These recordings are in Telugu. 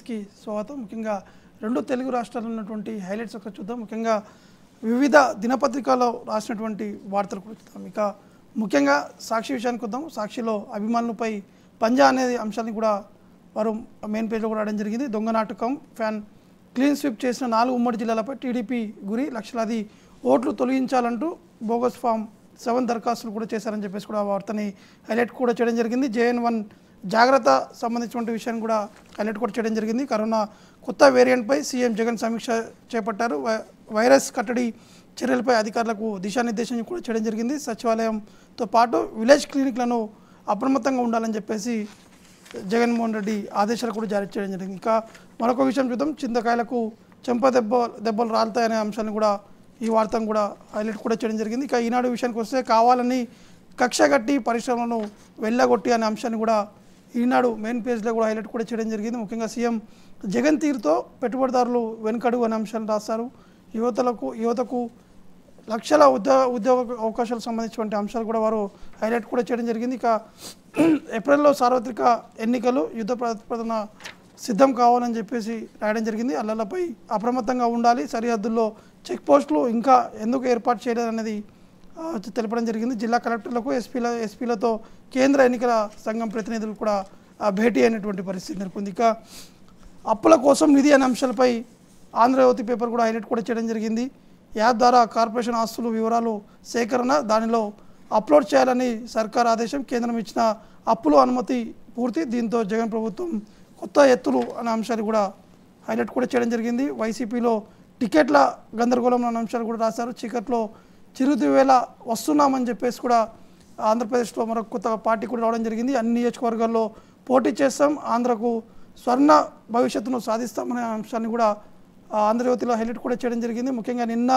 న్యూస్కి స్వాగతం. ముఖ్యంగా రెండు తెలుగు రాష్ట్రాల్లో ఉన్నటువంటి హైలైట్స్ ఒకసారి చూద్దాం. ముఖ్యంగా వివిధ దినపత్రికల్లో రాసినటువంటి వార్తలు కూడా చూద్దాం. ఇక ముఖ్యంగా సాక్షి విషయానికి వద్దాం. సాక్షిలో అభిమానులపై పంజా అనేది అంశాన్ని కూడా వారు మెయిన్ పేజ్లో కూడా రాయడం జరిగింది. దొంగ నాటకం ఫ్యాన్ క్లీన్ స్వీప్ చేసిన 4 ఉమ్మడి జిల్లాలపై టీడీపీ గురి, లక్షలాది ఓట్లు తొలగించాలంటూ బోగస్ ఫామ్ 7 దరఖాస్తులు కూడా చేశారని చెప్పేసి కూడా వార్తని హైలైట్ కూడా చేయడం జరిగింది. JN1 జాగ్రత్త సంబంధించిన విషయాన్ని కూడా హైలైట్ కూడా చేయడం జరిగింది. కరోనా కొత్త వేరియంట్పై సీఎం జగన్ సమీక్ష చేపట్టారు. వైరస్ కట్టడి చర్యలపై అధికారులకు దిశానిర్దేశం కూడా చేయడం జరిగింది. సచివాలయంతో పాటు విలేజ్ క్లినిక్లను అప్రమత్తంగా ఉండాలని చెప్పేసి జగన్మోహన్ రెడ్డి ఆదేశాలు కూడా జారీ చేయడం జరిగింది. ఇంకా మరొక విషయం చూద్దాం. చింతకాయలకు చెంప దెబ్బలు రాలుతాయనే అంశాన్ని కూడా ఈ వార్తను కూడా హైలైట్ కూడా చేయడం జరిగింది. ఇక ఈనాడు విషయానికి వస్తే కావాలని కక్ష కట్టి పరిశ్రమలను వెళ్ళగొట్టి అనే అంశాన్ని కూడా ఈనాడు మెయిన్ పేజ్లో కూడా హైలైట్ కూడా చేయడం జరిగింది. ముఖ్యంగా సీఎం జగన్ తీరుతో పెట్టుబడిదారులు వెనుకడుగు అనే అంశాన్ని రాస్తారు. యువతకు లక్షల ఉద్యోగ అవకాశాలకు సంబంధించినటువంటి అంశాలు కూడా వారు హైలైట్ కూడా చేయడం జరిగింది. ఇక ఏప్రిల్లో సార్వత్రిక ఎన్నికలు, యుద్ధ ప్రతిపాదన సిద్ధం కావాలని చెప్పేసి రాయడం జరిగింది. అల్లర్లపై అప్రమత్తంగా ఉండాలి, సరిహద్దుల్లో చెక్ పోస్టులు ఇంకా ఎందుకు ఏర్పాటు చేయలేదనేది తెలపడం జరిగింది. జిల్లా కలెక్టర్లకు ఎస్పీలతో కేంద్ర ఎన్నికల సంఘం ప్రతినిధులు కూడా భేటీ అయినటువంటి పరిస్థితి నెలకొంది. ఇక అప్పుల కోసం నిధి అనే అంశాలపై ఆంధ్రజ్యోతి పేపర్ కూడా హైలైట్ కూడా చేయడం జరిగింది. యాప్ ద్వారా కార్పొరేషన్ ఆస్తులు వివరాలు సేకరణ, దానిలో అప్లోడ్ చేయాలని సర్కార్ ఆదేశం, కేంద్రం ఇచ్చిన అప్పులు అనుమతి పూర్తి, దీంతో జగన్ ప్రభుత్వం కొత్త ఎత్తులు అనే అంశాలు కూడా హైలైట్ కూడా చేయడం జరిగింది. వైసీపీలో టికెట్ల గందరగోళం అనే అంశాలు కూడా రాశారు. చీకట్లో చిరుదివేళ వస్తున్నామని చెప్పేసి కూడా ఆంధ్రప్రదేశ్లో మరొక కొత్త పార్టీ కూడా రావడం జరిగింది. అన్ని నియోజకవర్గాల్లో పోటీ చేస్తాం, ఆంధ్రకు స్వర్ణ భవిష్యత్తును సాధిస్తామనే అంశాన్ని కూడా ఆంధ్రజ్యోతిలో హైలైట్ కూడా చేయడం జరిగింది. ముఖ్యంగా నిన్న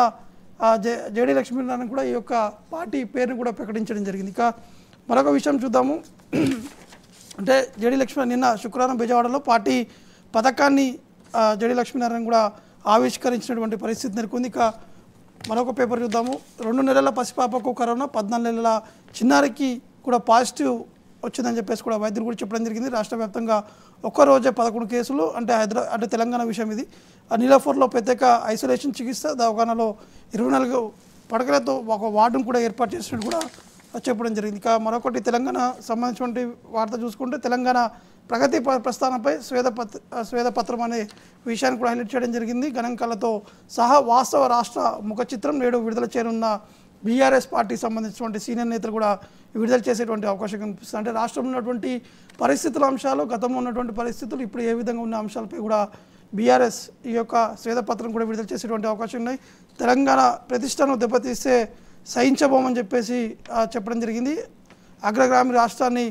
జేడీ లక్ష్మీనారాయణ కూడా ఈ యొక్క పార్టీ పేరును కూడా ప్రకటించడం జరిగింది. ఇక మరొక విషయం చూద్దాము. అంటే జేడీ లక్ష్మీనారాయణ నిన్న శుక్రవారం బెజవాడలో పార్టీ పథకాన్ని జేడీ లక్ష్మీనారాయణ కూడా ఆవిష్కరించినటువంటి పరిస్థితి నెలకొంది. ఇక మరొక పేపర్ చూద్దాము. 2 నెలల పసిపాపకు కరోనా, 14 నెలల చిన్నారికి కూడా పాజిటివ్ వచ్చిందని చెప్పేసి కూడా వైద్యులు కూడా చెప్పడం జరిగింది. రాష్ట్ర వ్యాప్తంగా ఒక్కరోజే 11 కేసులు. అంటే తెలంగాణ విషయం ఇది. నీలాపూర్లో ప్రత్యేక ఐసోలేషన్ చికిత్స దవాఖానలో 24 పడకలతో ఒక వార్డును కూడా ఏర్పాటు చేసినట్టు కూడా చెప్పడం జరిగింది. ఇక మరొకటి తెలంగాణ సంబంధించినటువంటి వార్త చూసుకుంటే తెలంగాణ ప్రగతి ప్రస్థానంపై స్వేదపత్రం అనే విషయాన్ని కూడా హైలైట్ చేయడం జరిగింది. గణాంకాలతో సహా వాస్తవ రాష్ట్ర ముఖ చిత్రం నేడు విడుదల చేయనున్న బీఆర్ఎస్ పార్టీకి సంబంధించినటువంటి సీనియర్ నేతలు కూడా విడుదల చేసేటువంటి అవకాశం కనిపిస్తుంది. అంటే రాష్ట్రంలో ఉన్నటువంటి పరిస్థితుల అంశాలు, గతంలో ఉన్నటువంటి పరిస్థితులు, ఇప్పుడు ఏ విధంగా ఉన్న అంశాలపై కూడా బీఆర్ఎస్ ఈ యొక్క స్వేదపత్రం కూడా విడుదల చేసేటువంటి అవకాశం ఉన్నాయి. తెలంగాణ ప్రతిష్టను దెబ్బతీస్తే సహించబోమని చెప్పేసి చెప్పడం జరిగింది. అగ్రగామి రాష్ట్రాన్ని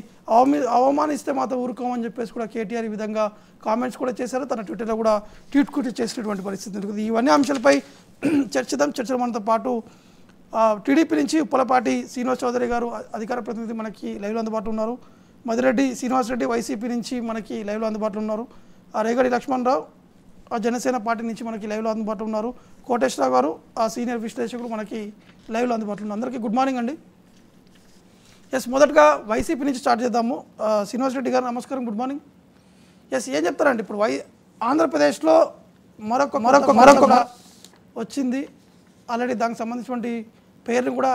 అవమానిస్తే మాత్రం ఊరుకోమని చెప్పేసి కూడా కేటీఆర్ ఈ విధంగా కామెంట్స్ కూడా చేశారు. తన ట్విట్టర్లో కూడా ట్వీట్ కూడా చేసినటువంటి పరిస్థితి ఉంటుంది. ఇవన్నీ అంశాలపై చర్చ మనతో పాటు టీడీపీ నుంచి ఉప్పలపాటి శ్రీనివాస్ చౌదరి గారు అధికార ప్రతినిధి మనకి లైవ్లో అందుబాటులో ఉన్నారు. మదిరెడ్డి శ్రీనివాసరెడ్డి వైసీపీ నుంచి మనకి లైవ్లో అందుబాటులో ఉన్నారు. రేగడి లక్ష్మణరావు జనసేన పార్టీ నుంచి మనకి లైవ్లో అందుబాటులో ఉన్నారు. కోటేశ్వరరావు గారు సీనియర్ విశ్లేషకులు మనకి లైవ్లో అందుబాటులో ఉన్నారు. అందరికీ గుడ్ మార్నింగ్ అండి. ఎస్, మొదటగా వైసీపీ నుంచి స్టార్ట్ చేద్దాము. శ్రీనివాస్ రెడ్డి గారు నమస్కారం, గుడ్ మార్నింగ్. ఎస్, ఏం చెప్తారండి ఇప్పుడు ఆంధ్రప్రదేశ్లో మరొక వచ్చింది ఆల్రెడీ, దానికి సంబంధించినటువంటి పేరును కూడా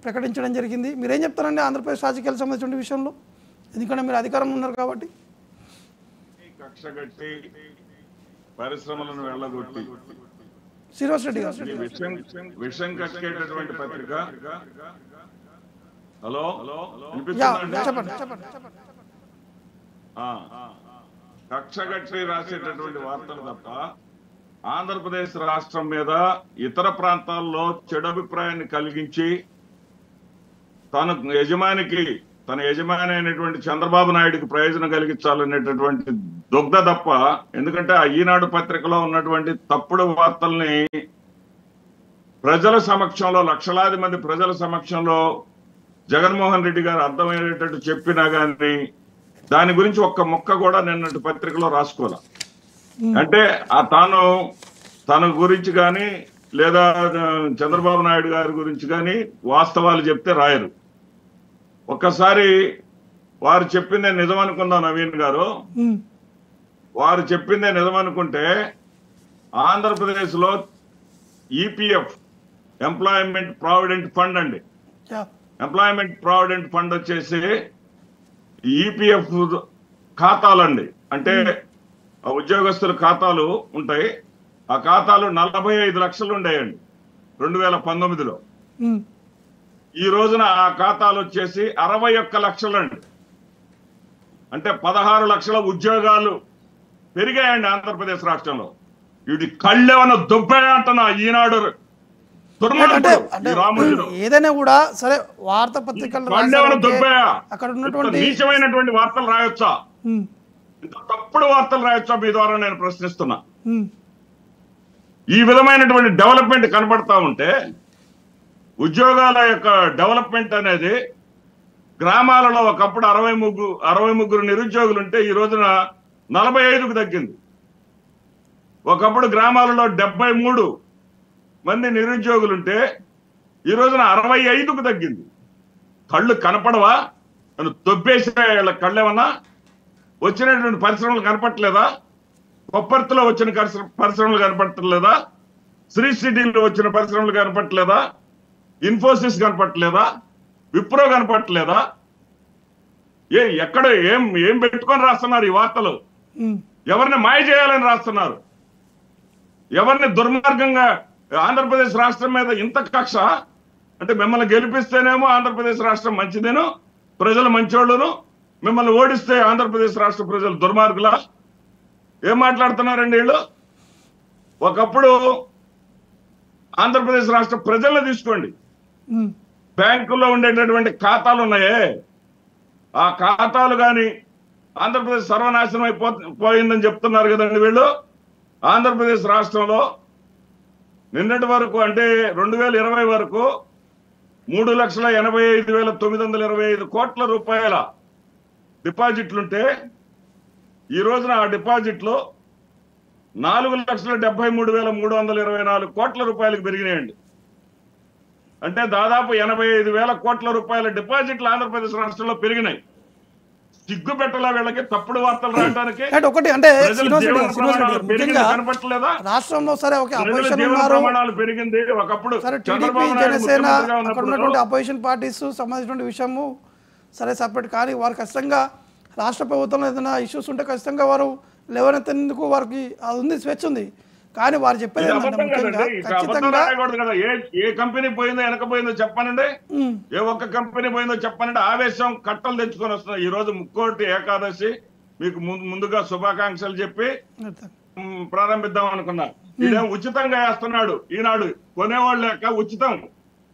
ప్రకటించడం జరిగింది. మీరేం చెప్తారండి ఆంధ్రప్రదేశ్ రాజకీయాలకు సంబంధించిన విషయంలో? ఎందుకంటే మీరు అధికారంలో ఉన్నారు కాబట్టి. కక్షగట్టి పరిశ్రమలను వెళ్ళగొట్టి శ్రీనివాస్ రెడ్డి గారు విషం కక్కేటటువంటి పత్రిక. హలో, చెప్పండి. కక్షగట్టి రాసేటటువంటి వార్తలు తప్ప ఆంధ్రప్రదేశ్ రాష్ట్రం మీద ఇతర ప్రాంతాల్లో చెడు అభిప్రాయాన్ని కలిగించి తన యజమాని అయినటువంటి చంద్రబాబు నాయుడుకి ప్రయోజనం కలిగించాలనేటటువంటి దుగ్ధ తప్ప. ఎందుకంటే ఆ ఈనాడు పత్రికలో ఉన్నటువంటి తప్పుడు వార్తల్ని ప్రజల సమక్షంలో, లక్షలాది మంది ప్రజల సమక్షంలో జగన్మోహన్ రెడ్డి గారు అర్థమయ్యేటట్టు చెప్పినా కానీ దాని గురించి ఒక్క ముక్క కూడా నిన్నటి పత్రికలో రాసుకోవాలి. అంటే తన గురించి కానీ లేదా చంద్రబాబు నాయుడు గారి గురించి కానీ వాస్తవాలు చెప్తే రాయరు. ఒక్కసారి వారు చెప్పిందే నిజం అనుకుందాం నవీన్ గారు. వారు చెప్పిందే నిజమనుకుంటే ఆంధ్రప్రదేశ్లో ఈపీఎఫ్ ఎంప్లాయ్మెంట్ ప్రావిడెంట్ ఫండ్ అండి, ఎంప్లాయ్మెంట్ ప్రావిడెంట్ ఫండ్ వచ్చేసి ఈపీఎఫ్ ఖాతాలండి. అంటే ఉద్యోగస్తుల ఖాతాలు ఉంటాయి. ఆ ఖాతాలు 45 లక్షలు ఉండేయండి 2019లో. ఈ రోజున ఆ ఖాతాలు వచ్చేసి 61 లక్షలండి. అంటే 16 లక్షల ఉద్యోగాలు పెరిగాయండి ఆంధ్రప్రదేశ్ రాష్ట్రంలో. ఇది కళ్ళేమన్నా దుబ్బే అంటున్నా ఈనాడు ఏదైనా కూడా సరే వార్తా పత్రికల్లో అక్కడ ఉన్నటువంటి నీచమైనటువంటి వార్తలు రాయొచ్చా, ఇంత తప్పుడు వార్తలు రాయొచ్చా మీ ద్వారా నేను ప్రశ్నిస్తున్నా. ఈ విధమైనటువంటి డెవలప్మెంట్ కనబడతా ఉంటే ఉద్యోగాల యొక్క డెవలప్మెంట్ అనేది గ్రామాలలో ఒకప్పుడు 63 నిరుద్యోగులు ఉంటే ఈ రోజున 45కు తగ్గింది. ఒకప్పుడు గ్రామాలలో 73 మంది నిరుద్యోగులుంటే ఈ రోజున 65కు తగ్గింది. కళ్ళు కనపడవా? నన్ను తొబ్బేసే కళ్ళేమన్నా? వచ్చినటువంటి పరిశ్రమలు కనపట్లేదా? కొప్పర్తిలో వచ్చిన పరిశ్రమలు కనపట్టలేదా? శ్రీ సిటీలో వచ్చిన పరిశ్రమలు కనపట్లేదా? ఇన్ఫోసిస్ కనపట్లేదా? విప్రో కనపట్లేదా? ఎక్కడ ఏం పెట్టుకొని రాస్తున్నారు ఈ వార్తలు? ఎవరిని మాయ చేయాలని రాస్తున్నారు? ఎవరిని దుర్మార్గంగా ఆంధ్రప్రదేశ్ రాష్ట్రం మీద ఇంత కక్ష అంటే మిమ్మల్ని గెలిపిస్తేనేమో ఆంధ్రప్రదేశ్ రాష్ట్రం మంచిదేను, ప్రజలు మంచోళ్ళును, మిమ్మల్ని ఓడిస్తే ఆంధ్రప్రదేశ్ రాష్ట్ర ప్రజలు దుర్మార్గులా? ఏం మాట్లాడుతున్నారండి వీళ్ళు? ఒకప్పుడు ఆంధ్రప్రదేశ్ రాష్ట్ర ప్రజలను తీసుకోండి, బ్యాంకుల్లో ఉండేటటువంటి ఖాతాలు ఉన్నాయే, ఆ ఖాతాలు కానీ ఆంధ్రప్రదేశ్ సర్వనాశనం అయిపోయిందని చెప్తున్నారు కదండి వీళ్ళు. ఆంధ్రప్రదేశ్ రాష్ట్రంలో నిన్నటి వరకు అంటే 2020 వరకు 3,85,925 కోట్ల రూపాయల డిపాజిట్లుంటే ఈ రోజున ఆ డిపాజిట్లు 4,73,324 కోట్ల రూపాయలకు పెరిగినాయండి. అంటే దాదాపు 85,000 కోట్ల రూపాయల డిపాజిట్లు ఆంధ్రప్రదేశ్ రాష్ట్రంలో పెరిగినాయి. సిగ్గు పెట్టలా వీళ్ళకి తప్పుడు వార్తలు రాయడానికి. ఒకటి అంటే రాష్ట్రంలో సరే ఓకే అపోజిషన్ ఉన్నారు, పెరిగింది. ఒకప్పుడు టీడీపీ జనసేన అక్కడ ఉన్నటువంటి అపోజిషన్ పార్టీస్ సంబంధించిన విషయము సరే సపరేట్, కానీ వారు ఖచ్చితంగా రాష్ట్ర ప్రభుత్వంలో ఏదైనా ఇష్యూస్ ఉంటే ఖచ్చితంగా వారు లేవనెత్తేందుకు వారికి అది ఉంది, స్వేచ్ఛ ఉంది. కానీ వారు చెప్పేది ఏ కంపెనీ పోయిందో వెనకపోయిందో చెప్పానండి, ఏ ఒక్క కంపెనీ పోయిందో చెప్పానండి. ఆవేశం కట్టలు తెచ్చుకొని వస్తున్నాయి. ఈ రోజు ముక్కోటి ఏకాదశి మీకు ముందుగా శుభాకాంక్షలు చెప్పి ప్రారంభిద్దాం అనుకున్నా. ఇదేం ఉచితంగా వేస్తున్నాడు ఈనాడు, కొనేవాళ్ళు లేక ఉచితం.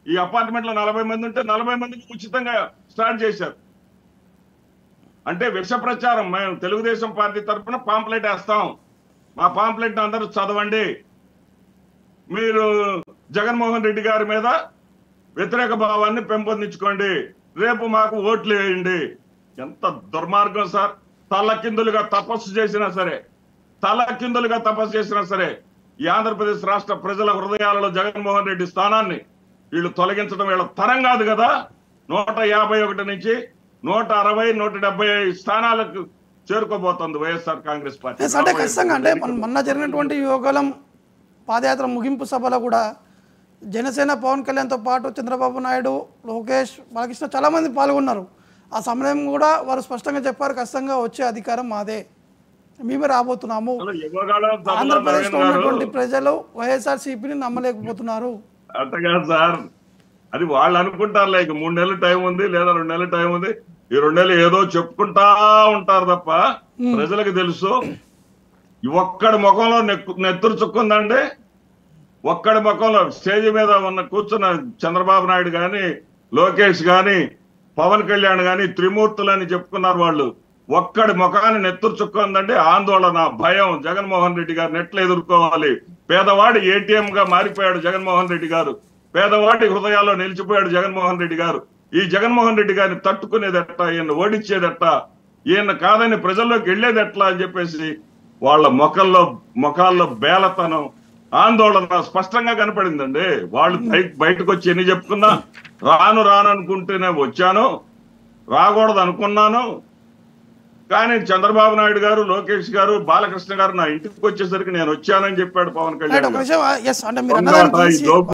ఈ అపార్ట్మెంట్ లో 40 మంది ఉంటే 40 మందికి ఉచితంగా స్టార్ట్ చేశారు. అంటే విష ప్రచారం. మేము తెలుగుదేశం పార్టీ తరఫున పాంప్లెట్ వేస్తాం, మా పాంప్లెట్ అందరూ చదవండి, మీరు జగన్మోహన్ రెడ్డి గారి మీద వ్యతిరేక భావాన్ని పెంపొందించుకోండి, రేపు మాకు ఓట్లు వేయండి. ఎంత దుర్మార్గం సార్! తలకిందులుగా తపస్సు చేసినా సరే ఈ ఆంధ్రప్రదేశ్ రాష్ట్ర ప్రజల హృదయాలలో జగన్మోహన్ రెడ్డి స్థానాన్ని వీళ్ళు తొలగించడం వీళ్ళ తరం కాదు కదా. 151 నుంచి 160, 175 స్థానాలకు చేరుకోబోతోంది వైఎస్ఆర్ కాంగ్రెస్ పార్టీ. అంటే ఖచ్చితంగా అంటే మొన్న జరిగినటువంటి యువగలం పాదయాత్ర ముగింపు సభలో కూడా జనసేన పవన్ కళ్యాణ్తో పాటు చంద్రబాబు నాయుడు, లోకేష్, బాలకృష్ణ చాలా మంది పాల్గొన్నారు. ఆ సమయం కూడా వారు స్పష్టంగా చెప్పారు, ఖచ్చితంగా వచ్చే అధికారం మాదే, మేమే రాబోతున్నాము. ఆంధ్రప్రదేశ్లో ఉన్నటువంటి ప్రజలు వైఎస్ఆర్సీపీని నమ్మలేకపోతున్నారు. అంతగా సార్, అది వాళ్ళు అనుకుంటారు లైక్ 3 నెలలు టైం ఉంది లేదా 2 నెలలు టైం ఉంది, ఈ 2 నెలలు ఏదో చెప్పుకుంటా ఉంటారు తప్ప ప్రజలకు తెలుసు. ఒక్కడి ముఖంలో నెత్తురు చుక్కుందండి. ఒక్కడి ముఖంలో స్టేజ్ మీద కూర్చున్న చంద్రబాబు నాయుడు కానీ, లోకేష్ కానీ, పవన్ కళ్యాణ్ కానీ త్రిమూర్తులు అని చెప్పుకున్నారు వాళ్ళు. ఒక్కడి ముఖాన్ని నెత్తురు చుక్కుందండి. ఆందోళన, భయం. జగన్మోహన్ రెడ్డి గారిని ఎట్లా ఎదుర్కోవాలి? పేదవాడి ఏటీఎం గా మారిపోయాడు జగన్మోహన్ రెడ్డి గారు, పేదవాడి హృదయాల్లో నిలిచిపోయాడు జగన్మోహన్ రెడ్డి గారు. ఈ జగన్మోహన్ రెడ్డి గారిని తట్టుకునేదెట్లా, ఈయన ఓడించేదెట్లా, ఈయన కాదని ప్రజల్లోకి వెళ్ళేదెట్లా అని చెప్పేసి వాళ్ళ ముఖాల్లో బేలతనం, ఆందోళన స్పష్టంగా కనపడిందండి. వాళ్ళు బయటకు వచ్చి ఎన్ని చెప్పుకున్నా, రాను అనుకుంటేనే వచ్చాను, రాకూడదు అనుకున్నాను, కానీ చంద్రబాబు నాయుడు గారు, లోకేష్ గారు, బాలకృష్ణ గారు నా ఇంటికి వచ్చేసరికి నేను వచ్చానని చెప్పాడు పవన్ రైట్, కళ్యాణ్ ఒక గారు. విషయం ఎస్ అంటే మీరు దొంగ అన్నదానికి ఈ